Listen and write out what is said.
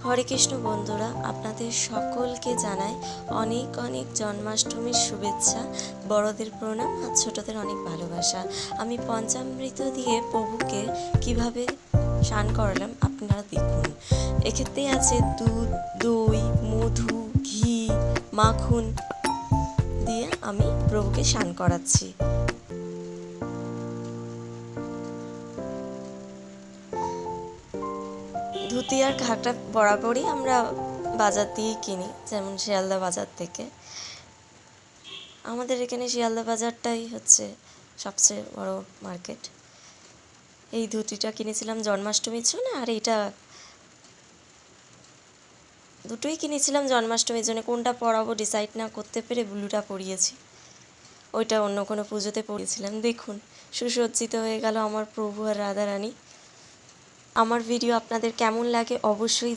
হরে কৃষ্ণ বন্ধুরা, আপনাদের সকলকে জানাই অনেক অনেক জন্মাষ্টমীর শুভেচ্ছা। বড়দের প্রণাম আর ছোটদের অনেক ভালোবাসা। আমি পঞ্চামৃত দিয়ে প্রভুকে কিভাবে স্নান করালাম আপনারা দেখুন। এক্ষেত্রে আছে দুধ, দই, মধু, ঘি, মাখন দিয়ে আমি প্রভুকে স্নান করাচ্ছি। ধুতি আর ঘাগরা বরাবরই আমরা বাজার দিয়েই কিনি, যেমন শিয়ালদা বাজার থেকে। আমাদের এখানে শিয়ালদা বাজারটাই হচ্ছে সবচেয়ে বড় মার্কেট। এই ধুতিটা কিনেছিলাম জন্মাষ্টমীর জন্য, আর এইটা দুটোই কিনেছিলাম জন্মাষ্টমীর জন্য। কোনটা পরাবো ডিসাইড না করতে পেরে ব্লুটা পরিয়েছি, ওইটা অন্য কোনো পুজোতে পরিয়েছিলাম। দেখুন, সুসজ্জিত হয়ে গেল আমার প্রভু আর রাধারানী। আমার ভিডিও আপনাদের কেমন লাগে অবশ্যই